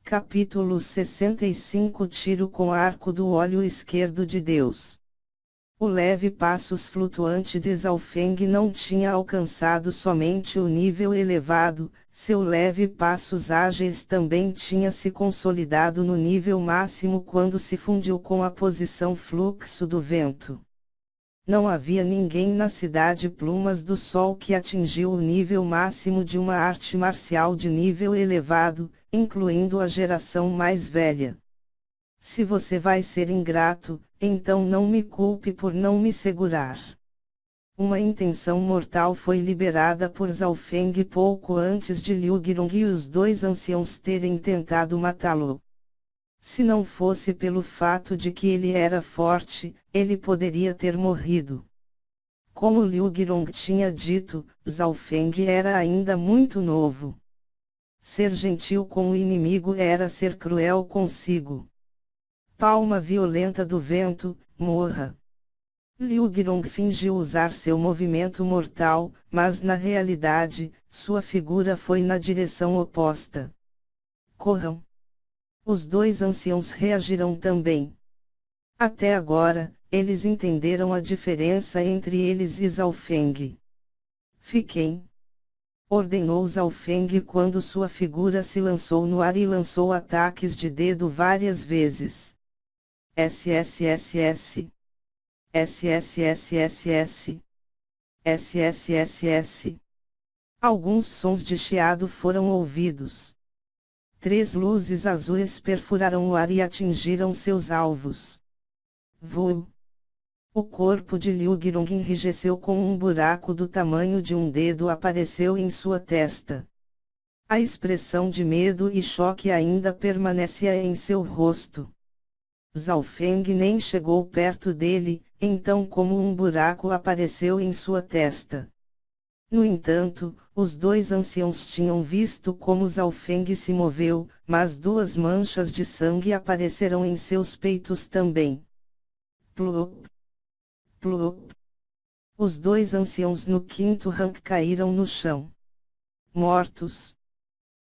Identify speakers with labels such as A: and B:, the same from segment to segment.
A: Capítulo 65 Tiro com arco do olho esquerdo de Deus. O leve passos flutuante de Zhaofeng não tinha alcançado somente o nível elevado, seu leve passos ágeis também tinha se consolidado no nível máximo quando se fundiu com a posição fluxo do vento. Não havia ninguém na cidade Plumas do Sol que atingiu o nível máximo de uma arte marcial de nível elevado, incluindo a geração mais velha. Se você vai ser ingrato, então não me culpe por não me segurar. Uma intenção mortal foi liberada por Zhaofeng pouco antes de Liu Girong e os dois anciãos terem tentado matá-lo. Se não fosse pelo fato de que ele era forte, ele poderia ter morrido. Como Liu Girong tinha dito, Zhaofeng era ainda muito novo. Ser gentil com o inimigo era ser cruel consigo. Palma violenta do vento, morra. Liu Girong fingiu usar seu movimento mortal, mas na realidade, sua figura foi na direção oposta. Corram. Os dois anciãos reagiram também. Até agora, eles entenderam a diferença entre eles e Zhaofeng. Fiquem. Ordenou Zhaofeng quando sua figura se lançou no ar e lançou ataques de dedo várias vezes. SSSS. SSSSS. SSSS. Alguns sons de chiado foram ouvidos. 3 luzes azuis perfuraram o ar e atingiram seus alvos. Voo. O corpo de Liu Girong enrijeceu com um buraco do tamanho de um dedo apareceu em sua testa. A expressão de medo e choque ainda permanecia em seu rosto. Zhaofeng nem chegou perto dele, então como um buraco apareceu em sua testa. No entanto, os dois anciãos tinham visto como Zhaofeng se moveu, mas 2 manchas de sangue apareceram em seus peitos também. Plop. Plop. Os 2 anciãos no 5º rank caíram no chão. Mortos.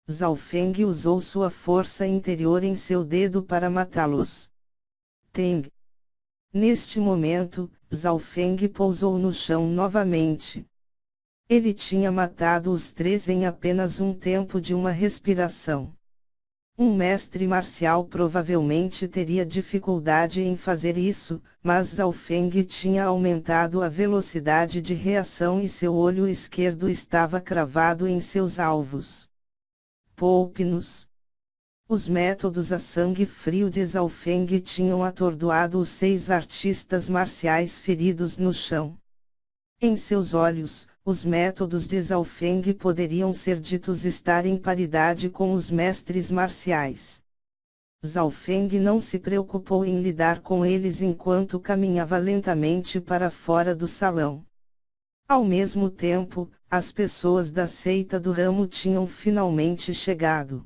A: Zhaofeng usou sua força interior em seu dedo para matá-los. Teng. Neste momento, Zhaofeng pousou no chão novamente. Ele tinha matado os 3 em apenas um tempo de uma respiração. Um mestre marcial provavelmente teria dificuldade em fazer isso, mas Zhaofeng tinha aumentado a velocidade de reação e seu olho esquerdo estava cravado em seus alvos. Poupe-nos. Os métodos a sangue frio de Zhaofeng tinham atordoado os 6 artistas marciais feridos no chão. Em seus olhos, os métodos de Zhaofeng poderiam ser ditos estar em paridade com os mestres marciais. Zhaofeng não se preocupou em lidar com eles enquanto caminhava lentamente para fora do salão. Ao mesmo tempo, as pessoas da seita do ramo tinham finalmente chegado.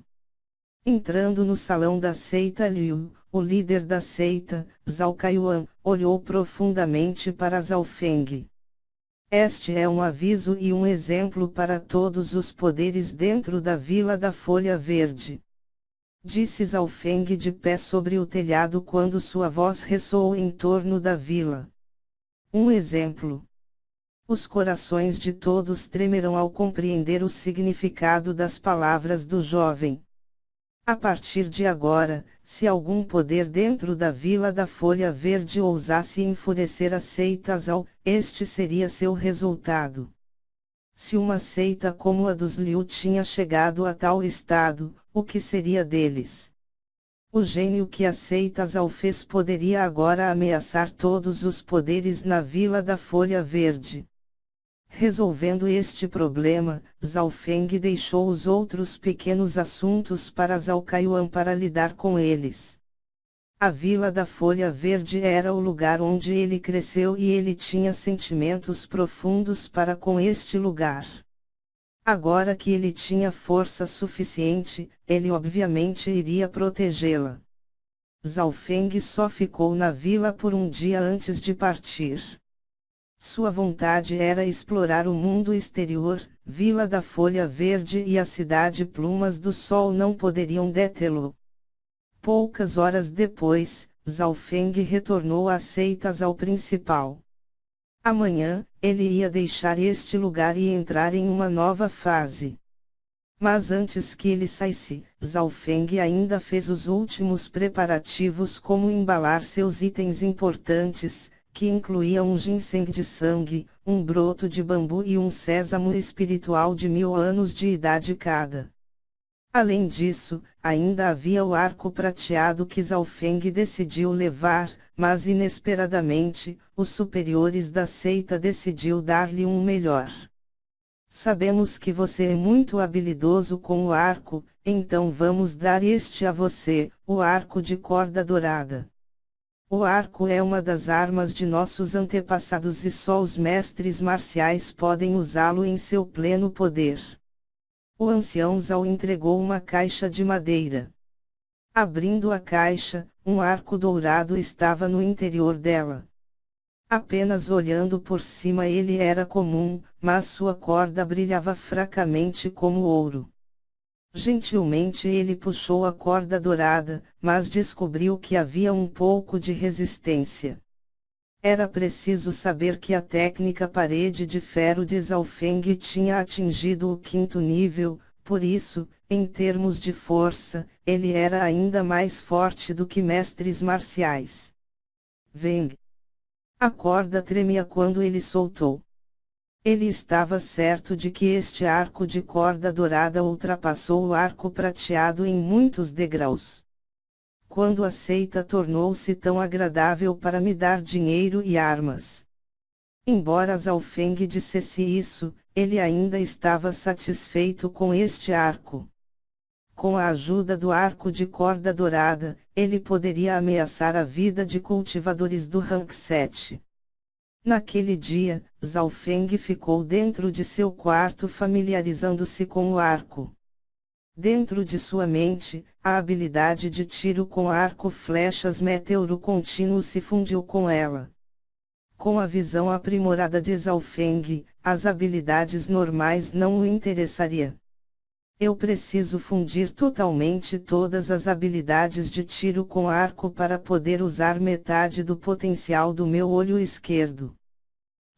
A: Entrando no salão da seita Liu, o líder da seita, Zhao Kaiyuan, olhou profundamente para Zhaofeng. Este é um aviso e um exemplo para todos os poderes dentro da Vila da Folha Verde. Disse Zhaofeng de pé sobre o telhado quando sua voz ressoou em torno da vila. Um exemplo. Os corações de todos tremerão ao compreender o significado das palavras do jovem. A partir de agora, se algum poder dentro da Vila da Folha Verde ousasse enfurecer a seita Zhao, este seria seu resultado. Se uma seita como a dos Liu tinha chegado a tal estado, o que seria deles? O gênio que a seita Zhao fez poderia agora ameaçar todos os poderes na Vila da Folha Verde. Resolvendo este problema, Zhaofeng deixou os outros pequenos assuntos para Zhao Kaiyuan para lidar com eles. A Vila da Folha Verde era o lugar onde ele cresceu e ele tinha sentimentos profundos para com este lugar. Agora que ele tinha força suficiente, ele obviamente iria protegê-la. Zhaofeng só ficou na vila por um dia antes de partir. Sua vontade era explorar o mundo exterior, Vila da Folha Verde e a cidade Plumas do Sol não poderiam detê-lo. Poucas horas depois, Zhao Feng retornou às seitas ao principal. Amanhã, ele ia deixar este lugar e entrar em uma nova fase. Mas antes que ele saísse, Zhao Feng ainda fez os últimos preparativos, como embalar seus itens importantes, que incluíam um ginseng de sangue, um broto de bambu e um sésamo espiritual de 1000 anos de idade cada. Além disso, ainda havia o arco prateado que Zhao Feng decidiu levar, mas inesperadamente, os superiores da seita decidiu dar-lhe um melhor. Sabemos que você é muito habilidoso com o arco, então vamos dar este a você, o arco de corda dourada. O arco é uma das armas de nossos antepassados e só os mestres marciais podem usá-lo em seu pleno poder. O ancião Zhao entregou uma caixa de madeira. Abrindo a caixa, um arco dourado estava no interior dela. Apenas olhando por cima ele era comum, mas sua corda brilhava fracamente como ouro. Gentilmente ele puxou a corda dourada, mas descobriu que havia um pouco de resistência. Era preciso saber que a técnica parede de ferro de Zhao Feng tinha atingido o 5º nível, por isso, em termos de força, ele era ainda mais forte do que mestres marciais. Veng. A corda tremia quando ele soltou. Ele estava certo de que este arco de corda dourada ultrapassou o arco prateado em muitos degraus. Quando a seita tornou-se tão agradável para me dar dinheiro e armas. Embora Zhao Feng dissesse isso, ele ainda estava satisfeito com este arco. Com a ajuda do arco de corda dourada, ele poderia ameaçar a vida de cultivadores do Rank 7. Naquele dia, Zhao Feng ficou dentro de seu quarto familiarizando-se com o arco. Dentro de sua mente, a habilidade de tiro com arco flechas meteoro contínuo se fundiu com ela. Com a visão aprimorada de Zhao Feng, as habilidades normais não o interessaria. Eu preciso fundir totalmente todas as habilidades de tiro com arco para poder usar metade do potencial do meu olho esquerdo.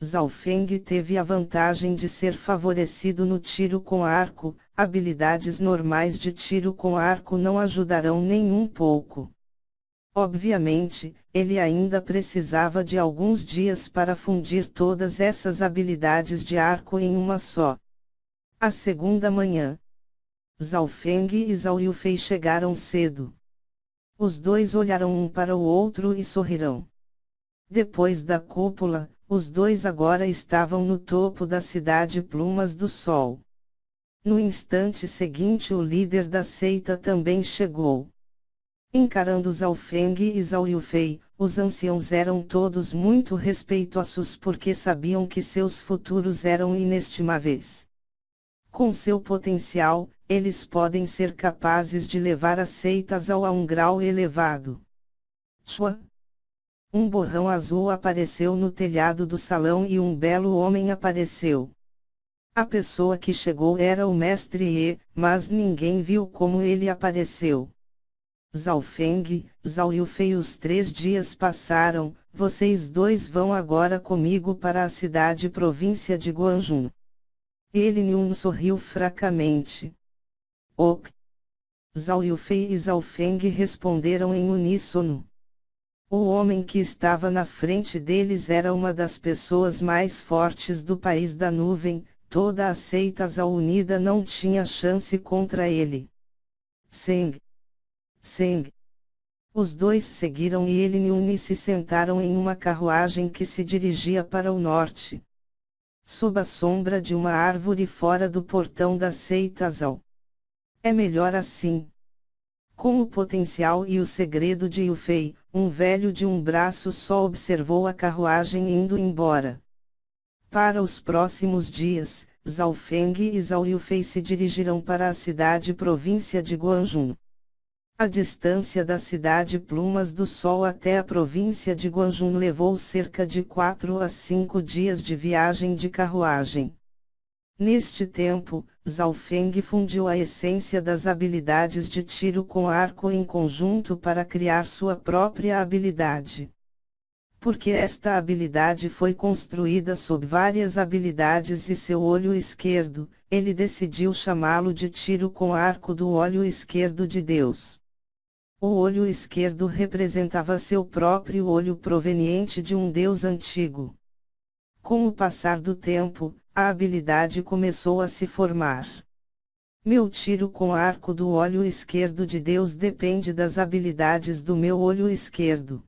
A: Zhao Feng teve a vantagem de ser favorecido no tiro com arco, habilidades normais de tiro com arco não ajudarão nem um pouco. Obviamente, ele ainda precisava de alguns dias para fundir todas essas habilidades de arco em uma só. A segunda manhã, Zhao Feng e Zhao Yufei chegaram cedo. Os dois olharam um para o outro e sorriram. Depois da cúpula, os dois agora estavam no topo da cidade Plumas do Sol. No instante seguinte o líder da seita também chegou. Encarando Zhao Feng e Zhao Yufei, os anciãos eram todos muito respeitosos porque sabiam que seus futuros eram inestimáveis. Com seu potencial, eles podem ser capazes de levar as seitas a um grau elevado. Chua! Um borrão azul apareceu no telhado do salão e um belo homem apareceu. A pessoa que chegou era o mestre Ye, mas ninguém viu como ele apareceu. Zhao Feng, Zhao Yufei, os 3 dias passaram, vocês dois vão agora comigo para a cidade província de Guanjun. Ele Niun sorriu fracamente. Ok. Zhao Yufei e Zhao Feng responderam em uníssono. O homem que estava na frente deles era uma das pessoas mais fortes do país da nuvem, toda a seita Zhao unida não tinha chance contra ele. Seng. Seng. Os dois seguiram e ele e Uni se sentaram em uma carruagem que se dirigia para o norte. Sob a sombra de uma árvore fora do portão da seita Zhao. É melhor assim. Com o potencial e o segredo de Yufei, um velho de um braço só observou a carruagem indo embora. Para os próximos dias, Zhao Feng e Zhao Yufei se dirigiram para a cidade província de Guanjun. A distância da cidade Plumas do Sol até a província de Guanjun levou cerca de 4 a 5 dias de viagem de carruagem. Neste tempo, Zhao Feng fundiu a essência das habilidades de tiro com arco em conjunto para criar sua própria habilidade. Porque esta habilidade foi construída sob várias habilidades e seu olho esquerdo, ele decidiu chamá-lo de tiro com arco do olho esquerdo de Deus. O olho esquerdo representava seu próprio olho proveniente de um Deus antigo. Com o passar do tempo, a habilidade começou a se formar. Meu tiro com arco do olho esquerdo de Deus depende das habilidades do meu olho esquerdo.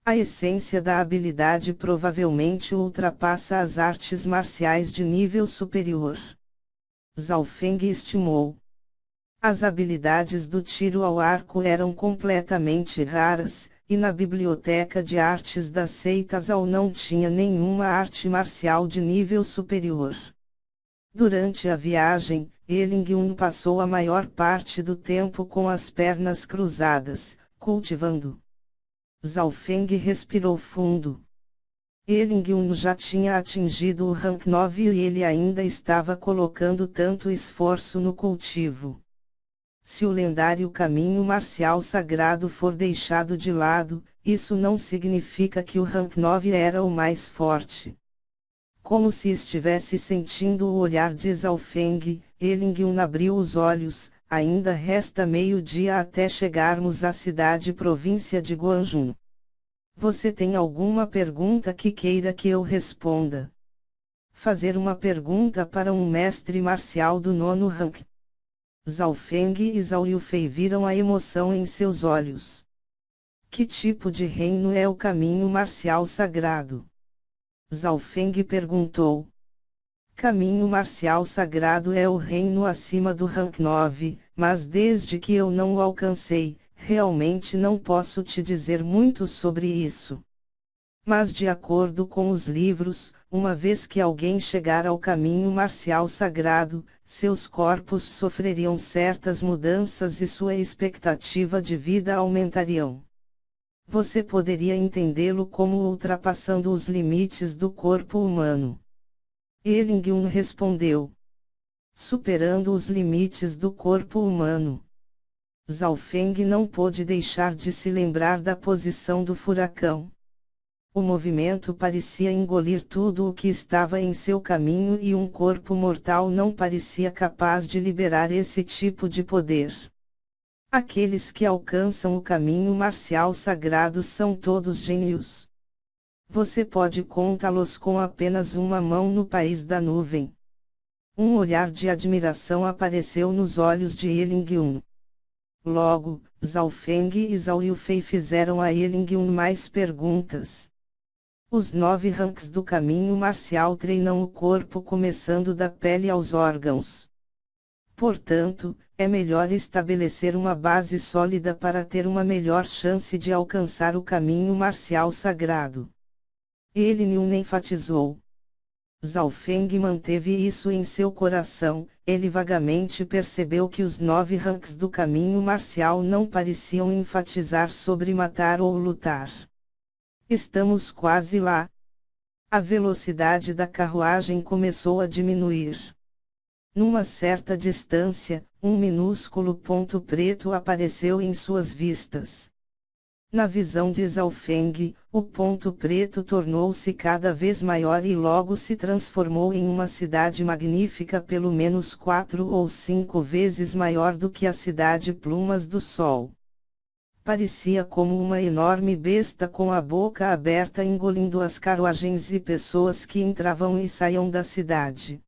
A: A essência da habilidade provavelmente ultrapassa as artes marciais de nível superior. Zhao Feng estimou. As habilidades do tiro ao arco eram completamente raras, e na biblioteca de artes das seitas Zhao não tinha nenhuma arte marcial de nível superior. Durante a viagem, Elingyun passou a maior parte do tempo com as pernas cruzadas, cultivando. Zhao Feng respirou fundo. Elingyun já tinha atingido o rank 9 e ele ainda estava colocando tanto esforço no cultivo. Se o lendário caminho marcial sagrado for deixado de lado, isso não significa que o rank 9 era o mais forte. Como se estivesse sentindo o olhar de Zhao Feng, Elingyun abriu os olhos. Ainda resta meio-dia até chegarmos à cidade-província de Guanjun. Você tem alguma pergunta que queira que eu responda? Fazer uma pergunta para um mestre marcial do 9º rank. Zhao Feng e Zhao Yufei viram a emoção em seus olhos. Que tipo de reino é o caminho marcial sagrado? Zhao Feng perguntou. Caminho marcial sagrado é o reino acima do rank 9, mas desde que eu não o alcancei, realmente não posso te dizer muito sobre isso. Mas de acordo com os livros, uma vez que alguém chegar ao caminho marcial sagrado, seus corpos sofreriam certas mudanças e sua expectativa de vida aumentariam. Você poderia entendê-lo como ultrapassando os limites do corpo humano. Elingyun respondeu. Superando os limites do corpo humano. Zhao Feng não pôde deixar de se lembrar da posição do furacão. O movimento parecia engolir tudo o que estava em seu caminho e um corpo mortal não parecia capaz de liberar esse tipo de poder. Aqueles que alcançam o caminho marcial sagrado são todos gênios. Você pode contá-los com apenas uma mão no país da nuvem. Um olhar de admiração apareceu nos olhos de Elingyun. Logo, Zhao Feng e Zhao Yufei fizeram a Elingyun mais perguntas. Os 9 ranks do caminho marcial treinam o corpo começando da pele aos órgãos. Portanto, é melhor estabelecer uma base sólida para ter uma melhor chance de alcançar o caminho marcial sagrado. Elingyun enfatizou. Zhao Feng manteve isso em seu coração. Ele vagamente percebeu que os 9 ranks do caminho marcial não pareciam enfatizar sobre matar ou lutar. Estamos quase lá. A velocidade da carruagem começou a diminuir. Numa certa distância, um minúsculo ponto preto apareceu em suas vistas. Na visão de Zhao Feng, o ponto preto tornou-se cada vez maior e logo se transformou em uma cidade magnífica pelo menos 4 ou 5 vezes maior do que a cidade Plumas do Sol. Parecia como uma enorme besta com a boca aberta engolindo as carruagens e pessoas que entravam e saíam da cidade.